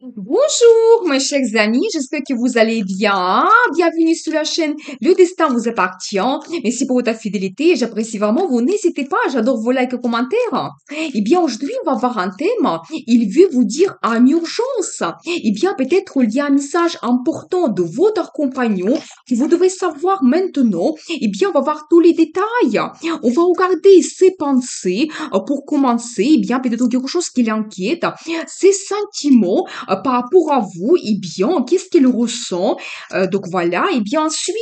Bonjour, mes chers amis, j'espère que vous allez bien. Bienvenue sur la chaîne Le Destin vous appartient. Merci pour votre fidélité, j'apprécie vraiment. Vous n'hésitez pas, j'adore vos likes et commentaires. Eh bien, aujourd'hui, on va voir un thème. Il veut vous dire en urgence. Eh bien, peut-être il y a un message important de votre compagnon que vous devez savoir maintenant. Eh bien, on va voir tous les détails. On va regarder ses pensées pour commencer. Eh bien, peut-être quelque chose qui l'inquiète, ses sentiments par rapport à vous, eh bien, qu'est-ce qu'il ressent? Donc voilà, et bien ensuite,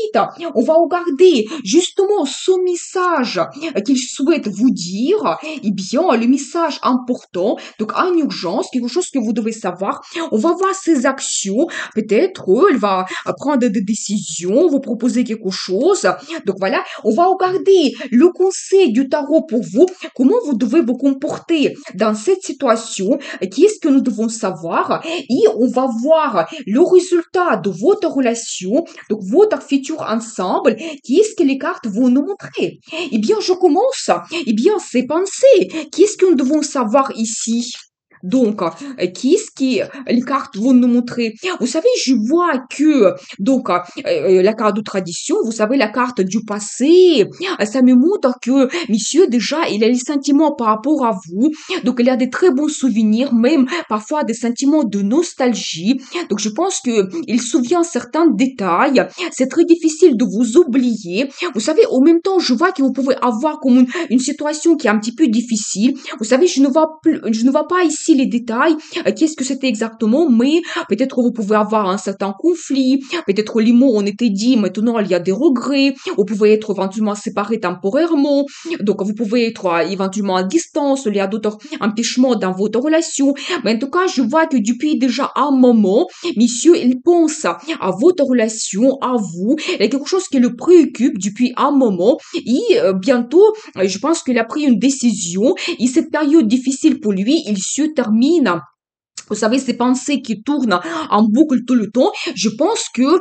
on va regarder justement ce message qu'il souhaite vous dire, eh bien, le message important, donc en urgence, quelque chose que vous devez savoir. On va voir ses actions, peut-être, elle va prendre des décisions, vous proposer quelque chose. Donc voilà, on va regarder le conseil du tarot pour vous, comment vous devez vous comporter dans cette situation, qu'est-ce que nous devons savoir, et on va voir le résultat de votre relation, donc votre futur ensemble, qu'est-ce que les cartes vont nous montrer. Eh bien, je commence. Eh bien, c'est pensées. Qu'est-ce que nous devons savoir ici? Donc, qu'est-ce que les cartes vont nous montrer? Vous savez, je vois que, donc, la carte de tradition, vous savez, la carte du passé, ça me montre que, monsieur, déjà, il a les sentiments par rapport à vous. Donc, il a des très bons souvenirs, même parfois des sentiments de nostalgie. Donc, je pense que il se souvient certains détails. C'est très difficile de vous oublier. Vous savez, en même temps, je vois que vous pouvez avoir comme une situation qui est un petit peu difficile. Vous savez, je ne vois pas ici les détails. Qu'est-ce que c'était exactement, mais peut-être vous pouvez avoir un certain conflit. Peut-être les mots ont été dit, maintenant il y a des regrets. Vous pouvez être éventuellement séparés temporairement. Donc, vous pouvez être éventuellement à distance. Il y a d'autres empêchements dans votre relation. Mais en tout cas, je vois que depuis déjà un moment, monsieur, il pense à votre relation, à vous. Il y a quelque chose qui le préoccupe depuis un moment. Et bientôt, je pense qu'il a pris une décision. Et cette période difficile pour lui, il se termine. Vous savez, ces pensées qui tournent en boucle tout le temps, je pense que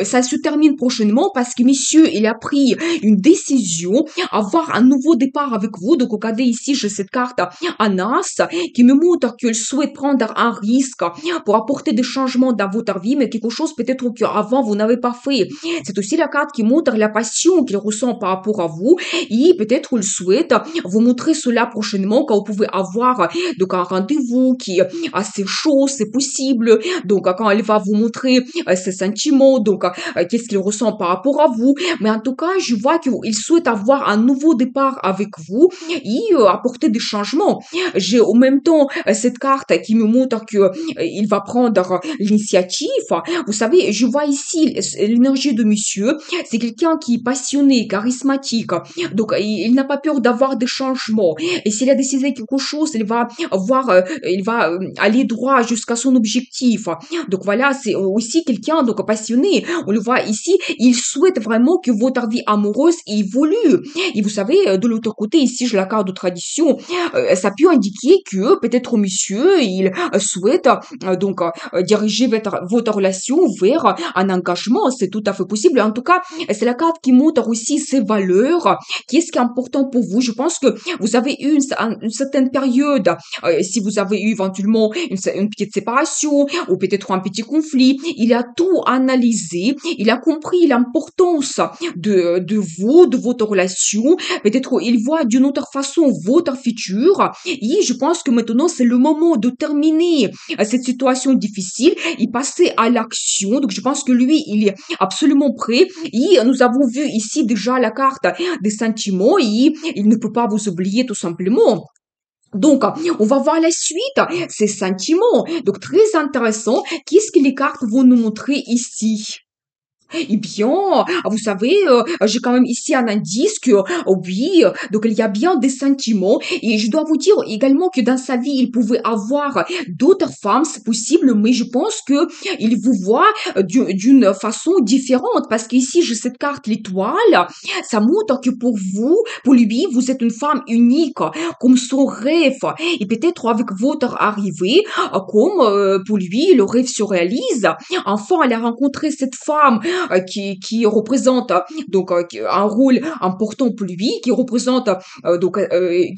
ça se termine prochainement parce que monsieur, il a pris une décision, avoir un nouveau départ avec vous. Donc, regardez ici, j'ai cette carte en as qui me montre qu'il souhaite prendre un risque pour apporter des changements dans votre vie, mais quelque chose peut-être qu'avant vous n'avez pas fait. C'est aussi la carte qui montre la passion qu'il ressent par rapport à vous et peut-être il souhaite vous montrer cela prochainement quand vous pouvez avoir donc un rendez-vous qui assez chaud, c'est possible. Donc, quand elle va vous montrer ses sentiments, donc, qu'est-ce qu'il ressent par rapport à vous. Mais en tout cas, je vois qu'il souhaite avoir un nouveau départ avec vous et apporter des changements. J'ai en même temps cette carte qui me montre que il va prendre l'initiative. Vous savez, je vois ici l'énergie de monsieur. C'est quelqu'un qui est passionné, charismatique. Donc, il n'a pas peur d'avoir des changements. Et s'il a décidé quelque chose, il va aller droit jusqu'à son objectif. Donc voilà, c'est aussi quelqu'un donc passionné. On le voit ici, il souhaite vraiment que votre vie amoureuse évolue. Et vous savez, de l'autre côté, ici, j'ai la carte de tradition. Ça peut indiquer que peut-être monsieur, il souhaite diriger votre relation vers un engagement. C'est tout à fait possible. En tout cas, c'est la carte qui montre aussi ses valeurs. Qu'est-ce qui est important pour vous? Je pense que vous avez eu une certaine période, si vous avez eu éventuellement une petite séparation ou peut-être un petit conflit, il a tout analysé, il a compris l'importance de vous, de votre relation, peut-être il voit d'une autre façon votre futur et je pense que maintenant c'est le moment de terminer cette situation difficile et passer à l'action. Donc je pense que lui, il est absolument prêt et nous avons vu ici déjà la carte des sentiments et il ne peut pas vous oublier tout simplement. Donc, on va voir la suite, ces sentiments. Donc, très intéressant. Qu'est-ce que les cartes vont nous montrer ici? Eh bien, vous savez, j'ai quand même ici un indice que, oui, donc il y a bien des sentiments et je dois vous dire également que dans sa vie, il pouvait avoir d'autres femmes, c'est possible, mais je pense que il vous voit d'une façon différente parce qu'ici, j'ai cette carte, l'étoile, ça montre que pour vous, pour lui, vous êtes une femme unique, comme son rêve et peut-être avec votre arrivée, comme pour lui, le rêve se réalise. Enfin, elle a rencontré cette femme qui représente un rôle important pour lui, qui représente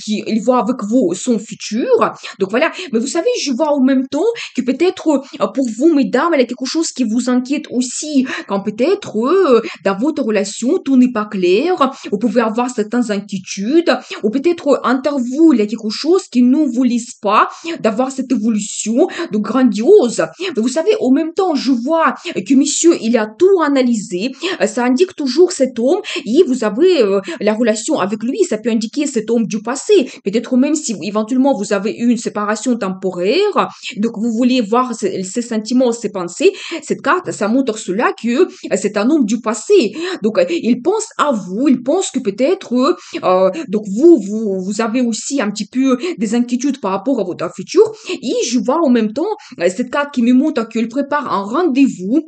qui il voit avec vous son futur. Donc voilà. Mais vous savez, je vois en même temps que peut-être pour vous, mesdames, il y a quelque chose qui vous inquiète aussi, quand peut-être dans votre relation tout n'est pas clair, vous pouvez avoir certaines inquiétudes, ou peut-être entre vous il y a quelque chose qui ne vous laisse pas d'avoir cette évolution de grandiose. Mais vous savez, en même temps, je vois que monsieur, il a tout analysé. Ça indique toujours cet homme et vous avez la relation avec lui. Ça peut indiquer cet homme du passé. Peut-être même si éventuellement vous avez eu une séparation temporaire, donc vous voulez voir ses sentiments, ses pensées. Cette carte, ça montre cela que c'est un homme du passé. Donc il pense à vous. Il pense que peut-être donc vous avez aussi un petit peu des inquiétudes par rapport à votre futur. Et je vois en même temps cette carte qui me montre qu'il prépare un rendez-vous.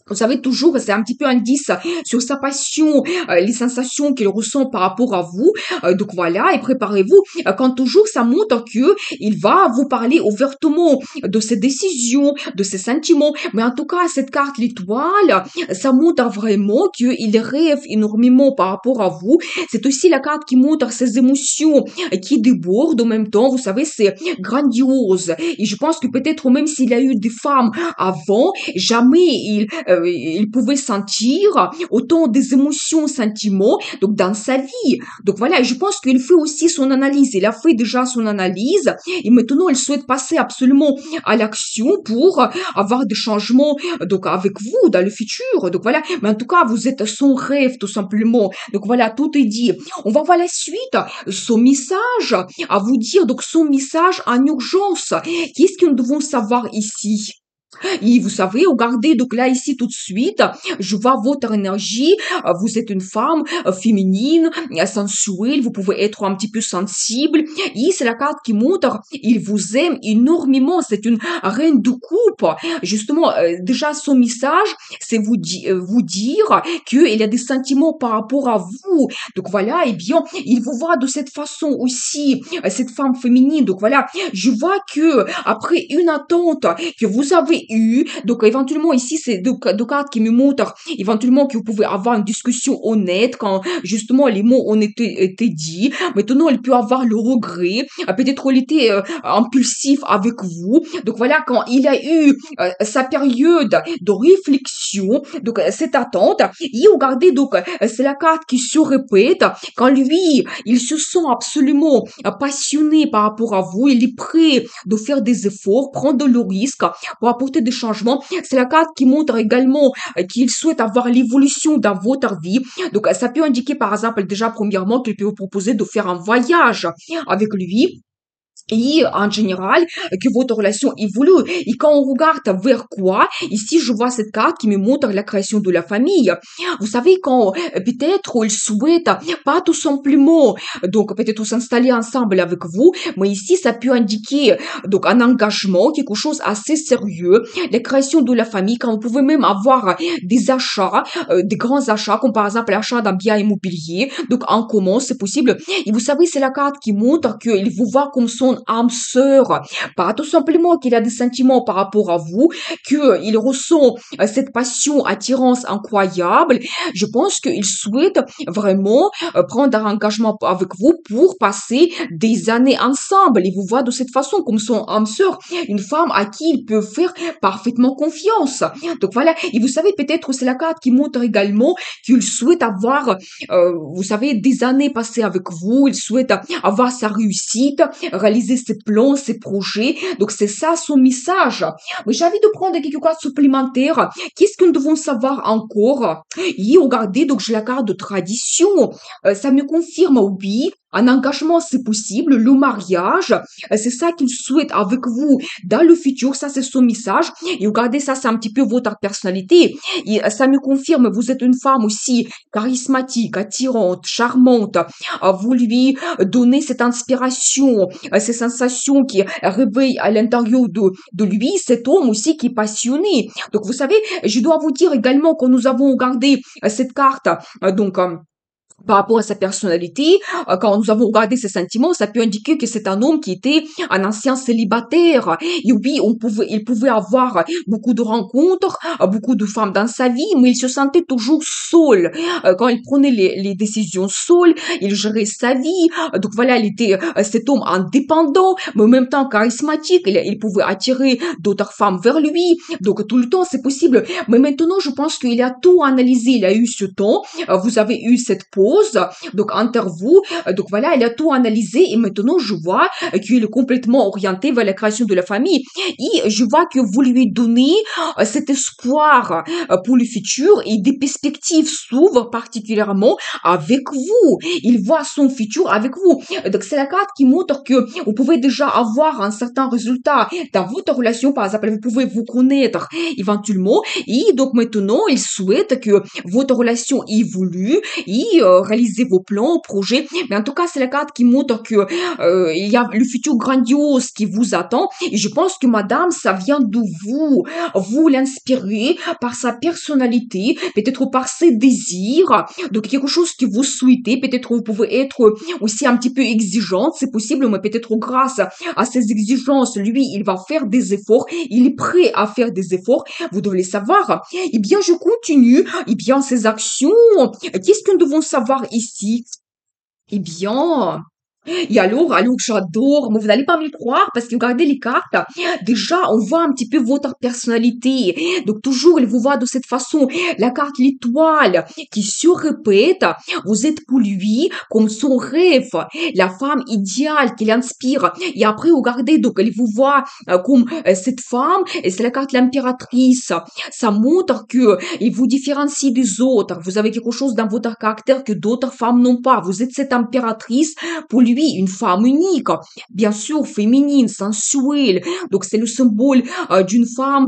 Vous savez, toujours, c'est un petit peu indice sur sa passion, les sensations qu'il ressent par rapport à vous. Donc voilà, et préparez-vous. Quand toujours, ça montre que il va vous parler ouvertement de ses décisions, de ses sentiments. Mais en tout cas, cette carte, l'étoile, ça montre vraiment qu'il rêve énormément par rapport à vous. C'est aussi la carte qui montre ses émotions qui débordent en même temps. Vous savez, c'est grandiose. Et je pense que peut-être même s'il a eu des femmes avant, jamais il pouvait sentir autant des émotions, sentiments, donc dans sa vie. Donc voilà, et je pense qu'il fait aussi son analyse. Il a fait déjà son analyse et maintenant il souhaite passer absolument à l'action pour avoir des changements donc avec vous dans le futur. Donc voilà, mais en tout cas, vous êtes son rêve tout simplement. Donc voilà, tout est dit. On va voir la suite, son message à vous dire, donc son message en urgence. Qu'est-ce que nous devons savoir ici? Et vous savez, regardez, donc là, ici, tout de suite, je vois votre énergie. Vous êtes une femme féminine, sensuelle, vous pouvez être un petit peu sensible. Et c'est la carte qui montre, il vous aime énormément. C'est une reine de coupe. Justement, déjà, son message, c'est vous dire qu'il a des sentiments par rapport à vous. Donc voilà, eh bien, il vous voit de cette façon aussi, cette femme féminine. Donc voilà, je vois que après une attente que vous avez eue, donc éventuellement ici, c'est deux cartes qui me montrent éventuellement que vous pouvez avoir une discussion honnête quand justement les mots ont été dits. Maintenant, il peut avoir le regret. Peut-être il était impulsif avec vous. Donc voilà, quand il a eu sa période de réflexion, donc cette attente, et regardez, donc c'est la carte qui se répète. Quand lui, il se sent absolument passionné par rapport à vous, il est prêt de faire des efforts, prendre le risque pour apporter des changements. C'est la carte qui montre également qu'il souhaite avoir l'évolution dans votre vie. Donc, ça peut indiquer, par exemple, déjà, premièrement, qu'il peut vous proposer de faire un voyage avec lui et en général que votre relation évolue. Et quand on regarde vers quoi, ici je vois cette carte qui me montre la création de la famille. Vous savez, quand peut-être il souhaite pas tout simplement donc peut-être s'installer ensemble avec vous, mais ici ça peut indiquer donc un engagement, quelque chose assez sérieux, la création de la famille, quand vous pouvez même avoir des achats, des grands achats, comme par exemple l'achat d'un bien immobilier, donc en commun, c'est possible. Et vous savez, c'est la carte qui montre qu'il vous voit comme son âme sœur, pas tout simplement qu'il a des sentiments par rapport à vous, qu'il ressent cette passion, attirance incroyable. Je pense qu'il souhaite vraiment prendre un engagement avec vous pour passer des années ensemble. Il vous voit de cette façon comme son âme sœur, une femme à qui il peut faire parfaitement confiance. Donc voilà, et vous savez, peut-être c'est la carte qui montre également qu'il souhaite avoir, vous savez, des années passées avec vous, il souhaite avoir sa réussite, réaliser ses plans, ses projets. Donc c'est ça son message. Mais j'ai envie de prendre quelques cartes supplémentaires. Qu'est-ce que nous devons savoir encore? Et regardez, donc j'ai la carte de tradition. Ça me confirme, oui, un engagement, c'est possible. Le mariage, c'est ça qu'il souhaite avec vous dans le futur. Ça, c'est son message. Et regardez, ça, c'est un petit peu votre personnalité. Et ça me confirme, vous êtes une femme aussi charismatique, attirante, charmante. Vous lui donnez cette inspiration, ces sensations qui réveillent à l'intérieur de lui, cet homme aussi qui est passionné. Donc, vous savez, je dois vous dire également que nous avons regardé cette carte, donc, par rapport à sa personnalité, quand nous avons regardé ses sentiments, ça peut indiquer que c'est un homme qui était un ancien célibataire. Et oui, il pouvait avoir beaucoup de rencontres, beaucoup de femmes dans sa vie, mais il se sentait toujours seul. Quand il prenait les décisions seul, il gérait sa vie. Donc voilà, il était cet homme indépendant, mais en même temps charismatique. Il pouvait attirer d'autres femmes vers lui. Donc tout le temps, c'est possible. Mais maintenant, je pense qu'il a tout analysé. Il a eu ce temps. Vous avez eu cette pause, donc entre vous, donc voilà, il a tout analysé et maintenant je vois qu'il est complètement orienté vers la création de la famille et je vois que vous lui donnez cet espoir pour le futur et des perspectives s'ouvrent particulièrement avec vous. Il voit son futur avec vous. Donc c'est la carte qui montre que vous pouvez déjà avoir un certain résultat dans votre relation, par exemple, vous pouvez vous connaître éventuellement et donc maintenant il souhaite que votre relation évolue et réaliser vos plans, projets. Mais en tout cas, c'est la carte qui montre que il y a le futur grandiose qui vous attend. Et je pense que madame, ça vient de vous. Vous l'inspirez par sa personnalité, peut-être par ses désirs. Donc quelque chose que vous souhaitez. Peut-être vous pouvez être aussi un petit peu exigeante, c'est possible, mais peut-être grâce à ses exigences, lui, il va faire des efforts. Il est prêt à faire des efforts. Vous devez le savoir. Eh bien, je continue. Eh bien, ces actions, qu'est-ce que nous devons savoir ici? Eh bien, et alors j'adore, mais vous n'allez pas me croire parce que regardez les cartes, déjà on voit un petit peu votre personnalité. Donc toujours il vous voit de cette façon. La carte l'étoile qui se répète, vous êtes pour lui comme son rêve, la femme idéale qui l'inspire. Et après regardez, donc il vous voit comme cette femme, et c'est la carte l'impératrice. Ça montre que il vous différencie des autres. Vous avez quelque chose dans votre caractère que d'autres femmes n'ont pas. Vous êtes cette impératrice pour lui, une femme unique, bien sûr, féminine, sensuelle. Donc, c'est le symbole d'une femme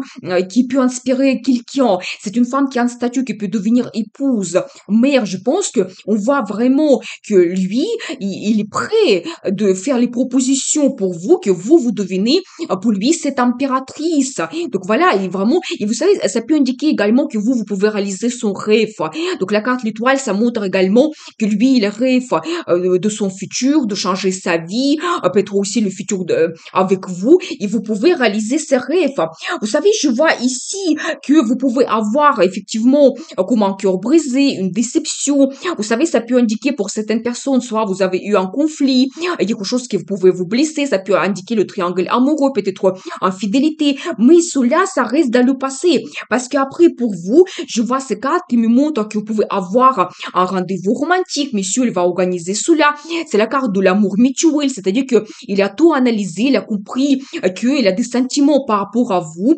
qui peut inspirer quelqu'un. C'est une femme qui a un statut, qui peut devenir épouse, mère. Je pense que on voit vraiment que lui, il est prêt de faire les propositions pour vous, que vous devenez pour lui cette impératrice. Donc voilà, il est vraiment, et vous savez, ça peut indiquer également que vous pouvez réaliser son rêve. Donc la carte l'étoile, ça montre également que lui, il rêve de son futur, de changer sa vie, peut-être aussi le futur avec vous, et vous pouvez réaliser ses rêves. Vous savez, je vois ici que vous pouvez avoir effectivement comme un cœur brisé, une déception. Vous savez, ça peut indiquer pour certaines personnes, soit vous avez eu un conflit, quelque chose qui pouvait vous blesser, ça peut indiquer le triangle amoureux, peut-être infidélité, mais cela, ça reste dans le passé. Parce qu'après, pour vous, je vois ces cartes qui me montrent que vous pouvez avoir un rendez-vous romantique, monsieur, il va organiser cela. C'est la carte de l'amour mutuel, c'est-à-dire que il a tout analysé, il a compris qu'il a des sentiments par rapport à vous.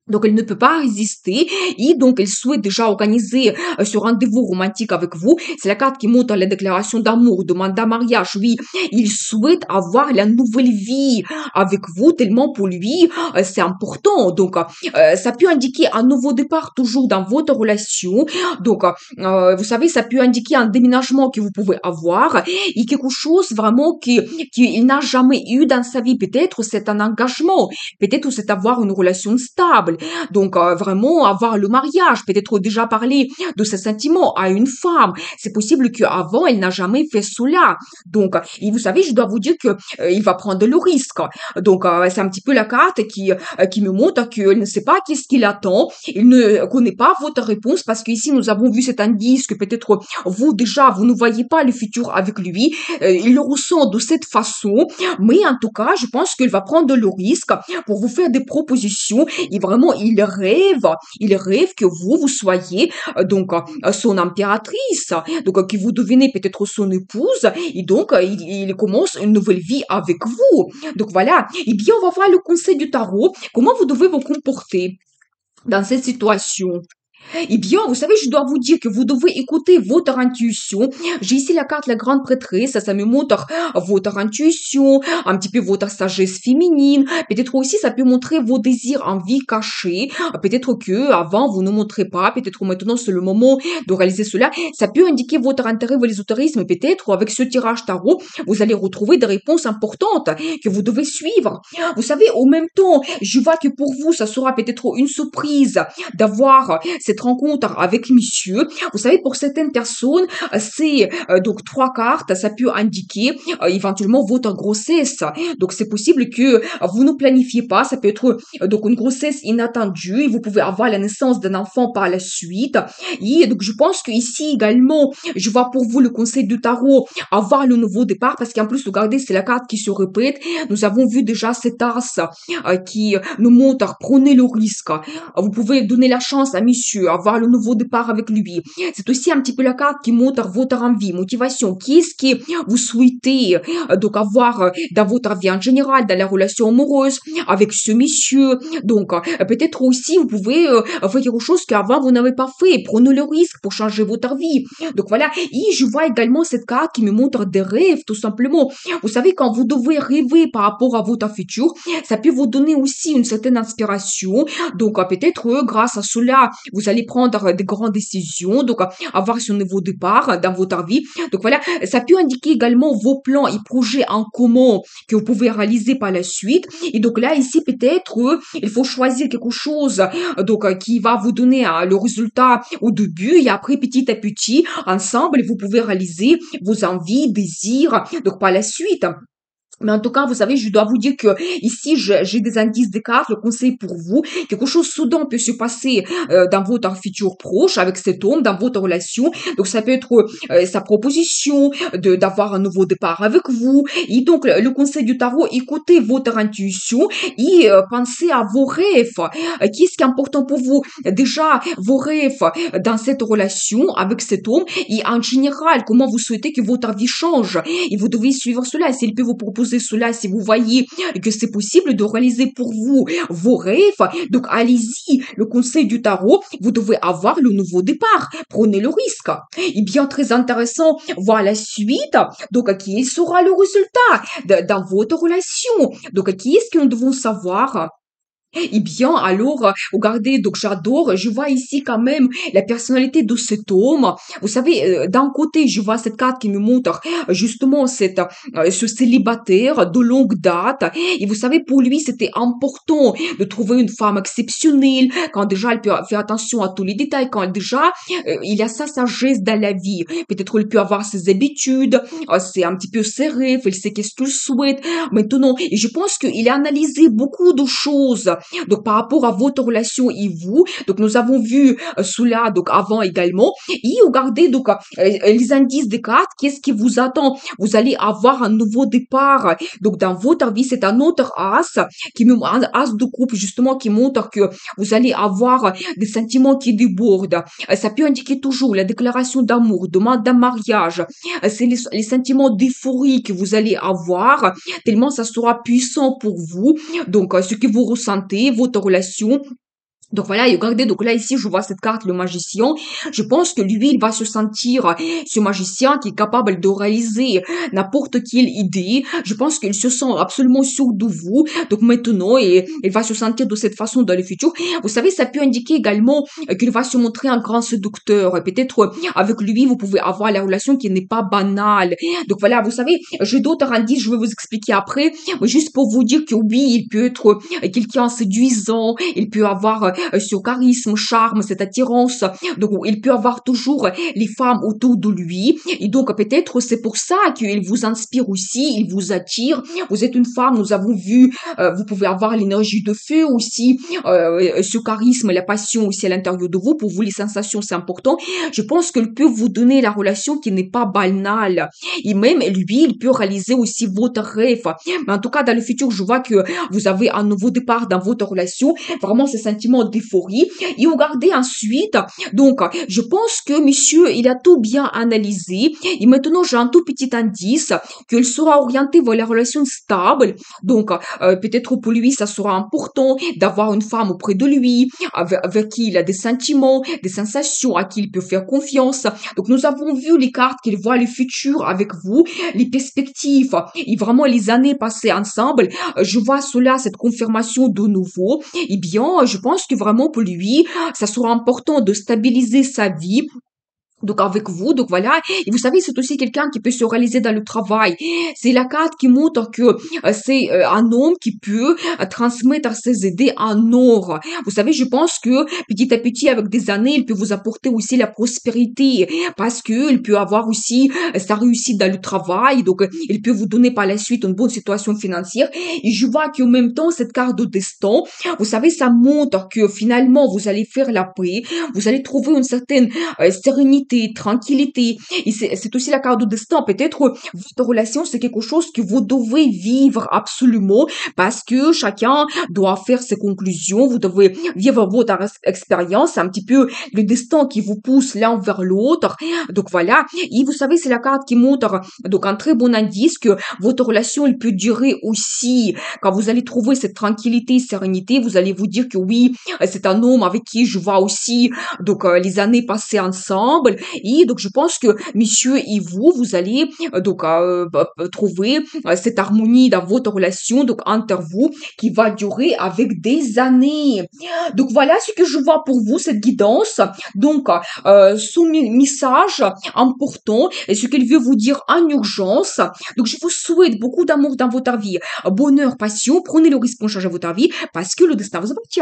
Donc, elle ne peut pas résister et donc elle souhaite déjà organiser ce rendez-vous romantique avec vous. C'est la carte qui montre la déclaration d'amour, demande en mariage. Oui, il souhaite avoir la nouvelle vie avec vous tellement pour lui, c'est important. Donc, ça peut indiquer un nouveau départ toujours dans votre relation. Donc, vous savez, ça peut indiquer un déménagement que vous pouvez avoir et quelque chose vraiment qu'il n'a jamais eu dans sa vie. Peut-être c'est un engagement, peut-être c'est avoir une relation stable. Donc, vraiment avoir le mariage, peut-être déjà parler de ses sentiments à une femme. C'est possible qu'avant, elle n'a jamais fait cela. Donc, et vous savez, je dois vous dire que il va prendre le risque. Donc, c'est un petit peu la carte qui me montre qu'il ne sait pas qu'est-ce qu'il attend. Il ne connaît pas votre réponse parce qu'ici, nous avons vu cet indice que peut-être vous, déjà, vous ne voyez pas le futur avec lui. Il le ressent de cette façon. Mais en tout cas, je pense qu'il va prendre le risque pour vous faire des propositions et vraiment, il rêve que vous soyez son impératrice, donc que vous devenez peut-être son épouse et donc il commence une nouvelle vie avec vous. Donc voilà, eh bien on va voir le conseil du tarot, comment vous devez vous comporter dans cette situation. Eh bien, vous savez, je dois vous dire que vous devez écouter votre intuition. J'ai ici la carte la grande prêtresse, ça me montre votre intuition, un petit peu votre sagesse féminine. Peut-être aussi, ça peut montrer vos désirs en vie cachés. Peut-être que avant vous ne montrez pas, peut-être maintenant c'est le moment de réaliser cela. Ça peut indiquer votre intérêt vers l'ésotérisme. Peut-être avec ce tirage tarot, vous allez retrouver des réponses importantes que vous devez suivre. Vous savez, au même temps, je vois que pour vous, ça sera peut-être une surprise d'avoir cette cette rencontre avec monsieur. Vous savez, pour certaines personnes, c'est donc 3 cartes, ça peut indiquer éventuellement votre grossesse. Donc c'est possible que vous ne planifiez pas, ça peut être donc une grossesse inattendue et vous pouvez avoir la naissance d'un enfant par la suite. Et donc je pense que ici également, je vois pour vous le conseil du tarot, avoir le nouveau départ, parce qu'en plus, regardez, c'est la carte qui se répète. Nous avons vu déjà cet as qui nous montre, prenez le risque. Vous pouvez donner la chance à monsieur, avoir le nouveau départ avec lui. C'est aussi un petit peu la carte qui montre votre envie, motivation. Qu'est-ce que vous souhaitez donc avoir dans votre vie en général, dans la relation amoureuse avec ce monsieur. Donc, peut-être aussi, vous pouvez faire quelque chose qu'avant vous n'avez pas fait. Prenez le risque pour changer votre vie. Donc voilà. Et je vois également cette carte qui me montre des rêves, tout simplement. Vous savez, quand vous devez rêver par rapport à votre futur, ça peut vous donner aussi une certaine inspiration. Donc, peut-être, grâce à cela, vous allez prendre des grandes décisions. Donc, avoir ce nouveau départ dans votre vie. Donc, voilà. Ça peut indiquer également vos plans et projets en commun que vous pouvez réaliser par la suite. Et donc, là, ici, peut-être, il faut choisir quelque chose, donc, qui va vous donner le résultat au début et après, petit à petit, ensemble, vous pouvez réaliser vos envies, désirs, donc, par la suite. Mais en tout cas, vous savez, je dois vous dire que ici, j'ai des indices des cartes, le conseil pour vous. Quelque chose soudain peut se passer dans votre futur proche avec cet homme, dans votre relation. Donc, ça peut être sa proposition d'avoir un nouveau départ avec vous. Et donc, le conseil du tarot, écoutez votre intuition et pensez à vos rêves. Qu'est-ce qui est important pour vous? Déjà, vos rêves dans cette relation avec cet homme et en général, comment vous souhaitez que votre vie change. Et vous devez suivre cela. S'il peut vous proposer cela, si vous voyez que c'est possible de réaliser pour vous vos rêves, donc allez-y. Le conseil du tarot, vous devez avoir le nouveau départ. Prenez le risque. Et bien, très intéressant, voir la suite. Donc, quel sera le résultat dans votre relation? Donc, qui est-ce que nous devons savoir? Eh bien, alors, regardez, donc j'adore, je vois ici quand même la personnalité de cet homme. Vous savez, d'un côté, je vois cette carte qui me montre justement ce célibataire de longue date. Et vous savez, pour lui, c'était important de trouver une femme exceptionnelle, quand déjà elle peut faire attention à tous les détails, quand déjà il a sa sagesse dans la vie. Peut-être il peut avoir ses habitudes, c'est un petit peu ses rêves, il sait qu'est-ce qu'il souhaite. Maintenant, et je pense qu'il a analysé beaucoup de choses donc par rapport à votre relation et vous. Donc nous avons vu cela donc avant également. Et regardez donc les indices des cartes, qu'est-ce qui vous attend? Vous allez avoir un nouveau départ. Donc dans votre vie, c'est un autre as un as de coupe justement qui montre que vous allez avoir des sentiments qui débordent. Ça peut indiquer toujours la déclaration d'amour, demande d'un mariage. C'est les sentiments d'euphorie que vous allez avoir, tellement ça sera puissant pour vous. Donc, ce que vous ressentez, votre relation, donc voilà, et regardez, donc là ici je vois cette carte, le magicien. Je pense que lui, il va se sentir ce magicien qui est capable de réaliser n'importe quelle idée. Je pense qu'il se sent absolument sûr de vous. Donc maintenant, il va se sentir de cette façon dans le futur. Vous savez, ça peut indiquer également qu'il va se montrer un grand séducteur. Peut-être avec lui, vous pouvez avoir la relation qui n'est pas banale. Donc voilà, vous savez, j'ai d'autres indices, je vais vous expliquer après. Mais juste pour vous dire que oui, il peut être quelqu'un séduisant, il peut avoir ce charisme, charme, cette attirance. Donc, il peut avoir toujours les femmes autour de lui. Et donc, peut-être c'est pour ça qu'il vous inspire aussi, il vous attire. Vous êtes une femme, nous avons vu, vous pouvez avoir l'énergie de feu aussi, ce charisme, la passion aussi à l'intérieur de vous. Pour vous, les sensations, c'est important. Je pense qu'il peut vous donner la relation qui n'est pas banale. Et même lui, il peut réaliser aussi votre rêve. Mais en tout cas, dans le futur, je vois que vous avez un nouveau départ dans votre relation. Vraiment, ce sentiment d'euphorie. Et regardez ensuite, donc, je pense que monsieur, il a tout bien analysé. Et maintenant, j'ai un tout petit indice qu'il sera orienté vers la relation stable. Donc, peut-être pour lui, ça sera important d'avoir une femme auprès de lui, avec qui il a des sentiments, des sensations, à qui il peut faire confiance. Donc, nous avons vu les cartes qu'il voit le futur avec vous, les perspectives et vraiment les années passées ensemble. Je vois cela, cette confirmation de nouveau. Eh bien, je pense que vraiment pour lui, ça sera important de stabiliser sa vie, Donc avec vous, donc voilà. Et vous savez, c'est aussi quelqu'un qui peut se réaliser dans le travail. C'est la carte qui montre que c'est un homme qui peut transmettre ses idées en or. Vous savez, je pense que petit à petit, avec des années, il peut vous apporter aussi la prospérité parce que il peut avoir aussi sa réussite dans le travail. Donc, il peut vous donner par la suite une bonne situation financière. Et je vois qu'en même temps, cette carte de destin, vous savez, ça montre que finalement, vous allez faire la paix, vous allez trouver une certaine sérénité, tranquillité. Et c'est aussi la carte de destin. Peut-être votre relation, c'est quelque chose que vous devez vivre absolument parce que chacun doit faire ses conclusions. Vous devez vivre votre expérience, un petit peu le destin qui vous pousse l'un vers l'autre. Donc voilà. Et vous savez, c'est la carte qui montre donc un très bon indice que votre relation, elle peut durer aussi. Quand vous allez trouver cette tranquillité, sérénité, vous allez vous dire que oui, c'est un homme avec qui je vois aussi donc les années passées ensemble. Et donc je pense que monsieur et vous, vous allez trouver cette harmonie dans votre relation donc entre vous qui va durer avec des années. Donc voilà ce que je vois pour vous, cette guidance. Donc son message important et ce qu'il veut vous dire en urgence. Donc je vous souhaite beaucoup d'amour dans votre vie, bonheur, passion. Prenez le risque pour changer votre vie parce que le destin vous appartient.